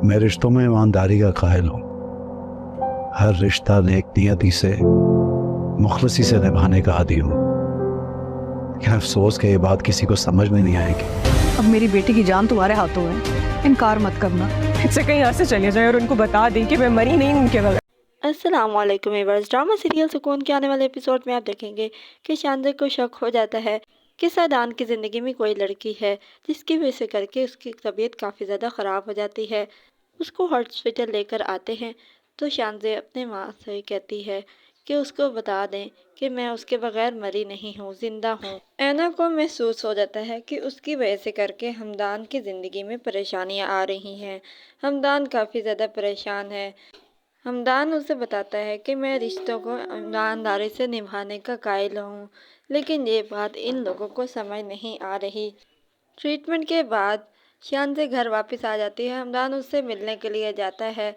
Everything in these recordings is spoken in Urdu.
میں رشتوں میں ایمانداری کا قائل ہوں، ہر رشتہ نیک نیتی سے مخلصی سے نبھانے کا عادی ہوں، لیکن افسوس کہ یہ بات کسی کو سمجھ میں نہیں آئے گی۔ اب میری بیٹی کی جان تمہارے ہاتھوں ہے، انکار مت کرنا۔ اس سے کہیں یہاں سے چلے جائیں اور ان کو بتا دیں کہ میں مری نہیں ان کے بغیر۔ السلام علیکم ویورز، ڈرامہ سیریل سکون کے آنے والے ایپیسوڈ میں آپ دیکھیں گے کہ شانزے کو شک ہو جاتا ہے کہ سعدان کی زندگی میں کوئی لڑکی ہے، جس کی وجہ سے کر کے اس کی طبیعت کافی زیادہ خراب ہو جاتی ہے۔ اس کو ہاسپٹل لے کر آتے ہیں تو شانزے اپنے ماں سے کہتی ہے کہ اس کو بتا دیں کہ میں اس کے بغیر مری نہیں ہوں، زندہ ہوں۔ اینا کو محسوس ہو جاتا ہے کہ اس کی وجہ سے کر کے ہمدان کی زندگی میں پریشانیاں آ رہی ہیں۔ ہمدان کافی زیادہ پریشان ہے۔ ہمدان اسے بتاتا ہے کہ میں رشتوں کو ایمانداری سے نبھانے کا قائل ہوں، لیکن یہ بات ان لوگوں کو سمجھ نہیں آ رہی۔ ٹریٹمنٹ کے بعد شانزے گھر واپس آ جاتی ہے۔ ہمدان اس سے ملنے کے لیے جاتا ہے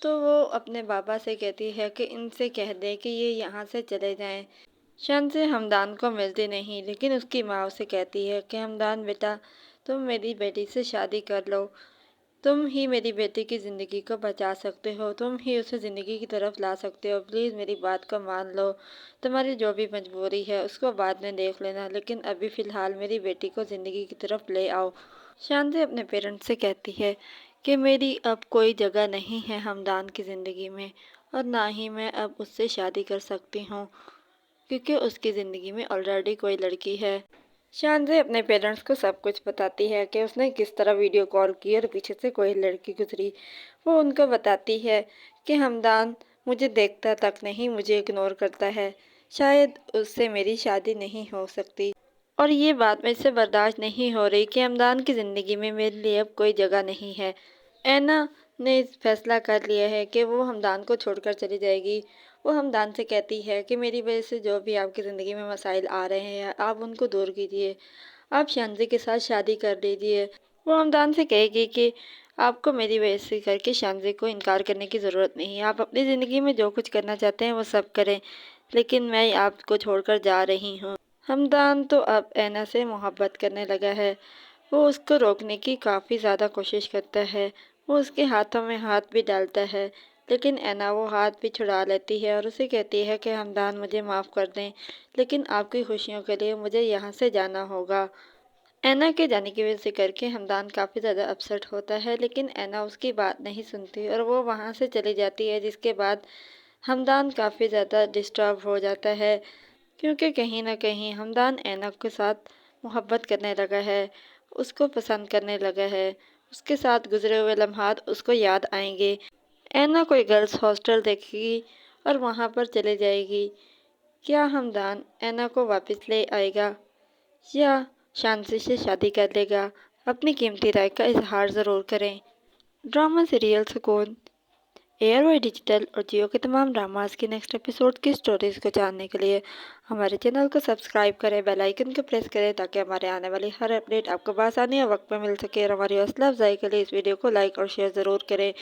تو وہ اپنے بابا سے کہتی ہے کہ ان سے کہہ دے کہ یہ یہاں سے چلے جائیں۔ شانزے ہمدان کو ملتی نہیں، لیکن اس کی ماں اسے کہتی ہے کہ ہمدان بیٹا، تم میری بیٹی سے شادی کر لو، تم ہی میری بیٹی کی زندگی کو بچا سکتے ہو، تم ہی اسے زندگی کی طرف لا سکتے ہو، پلیز میری بات کو مان لو، تمہاری جو بھی مجبوری ہے اس کو بعد میں دیکھ لینا، لیکن ابھی فی الحال میری بیٹی کو زندگی کی طرف لے آؤ۔ شانزے اپنے پیرنٹس سے کہتی ہے کہ میری اب کوئی جگہ نہیں ہے ہمدان کی زندگی میں، اور نہ ہی میں اب اس سے شادی کر سکتی ہوں، کیونکہ اس کی زندگی میں آلریڈی کوئی لڑکی ہے۔ شانزے اپنے پیرنٹس کو سب کچھ بتاتی ہے کہ اس نے کس طرح ویڈیو کال کی اور پیچھے سے کوئی لڑکی گزری۔ وہ ان کو بتاتی ہے کہ ہمدان مجھے دیکھتا تک نہیں، مجھے اگنور کرتا ہے، شاید اس سے میری شادی نہیں ہو سکتی، اور یہ بات مجھ سے برداشت نہیں ہو رہی کہ ہمدان کی زندگی میں میرے لیے اب کوئی جگہ نہیں ہے۔ اینا نے فیصلہ کر لیا ہے کہ وہ ہمدان کو چھوڑ کر چلی جائے گی۔ وہ ہمدان سے کہتی ہے کہ میری وجہ سے جو بھی آپ کی زندگی میں مسائل آ رہے ہیں آپ ان کو دور کیجیے، آپ شانزے کے ساتھ شادی کر لیجیے۔ وہ ہمدان سے کہے گی کہ آپ کو میری وجہ سے کر کے شانزے کو انکار کرنے کی ضرورت نہیں ہے، آپ اپنی زندگی میں جو کچھ کرنا چاہتے ہیں وہ سب کریں، لیکن میں آپ کو چھوڑ کر جا رہی ہوں۔ ہمدان تو اب اینا سے محبت کرنے لگا ہے۔ وہ اس کو روکنے کی کافی زیادہ کوشش کرتا ہے، وہ اس کے ہاتھوں میں ہاتھ بھی ڈالتا ہے، لیکن اینا وہ ہاتھ بھی چھڑا لیتی ہے اور اسے کہتی ہے کہ ہمدان مجھے معاف کر دیں، لیکن آپ کی خوشیوں کے لیے مجھے یہاں سے جانا ہوگا۔ اینا کے جانے کی وجہ سے کر کے ہمدان کافی زیادہ اپسٹ ہوتا ہے، لیکن اینا اس کی بات نہیں سنتی اور وہ وہاں سے چلی جاتی ہے، جس کے بعد ہمدان کافی زیادہ ڈسٹرب ہو جاتا ہے، کیونکہ کہیں نہ کہیں ہمدان اینا کے ساتھ محبت کرنے لگا ہے، اس کو پسند کرنے لگا ہے، اس کے ساتھ گزرے ہوئے لمحات اس کو یاد آئیں گے۔ اینا کوئی گرلز ہاسٹل دیکھے گی اور وہاں پر چلے جائے گی۔ کیا ہمدان اینا کو واپس لے آئے گا یا شانزے سے شادی کر لے گا؟ اپنی قیمتی رائے کا اظہار ضرور کریں۔ ڈرامہ سیریل سکون ایئر وائی ڈیجیٹل اور جیو کے تمام ڈراماز کی نیکسٹ ایپیسوڈ کی سٹوریز کو جاننے کے لیے ہمارے چینل کو سبسکرائب کریں، بیل آئیکن کو پریس کریں تاکہ ہمارے آنے والی ہر اپڈیٹ آپ کو بآسانی اور وقت پہ مل سکے، اور ہماری حوصلہ افزائی کے لیے اس ویڈیو کو لائک اور شیئر ضرور کریں۔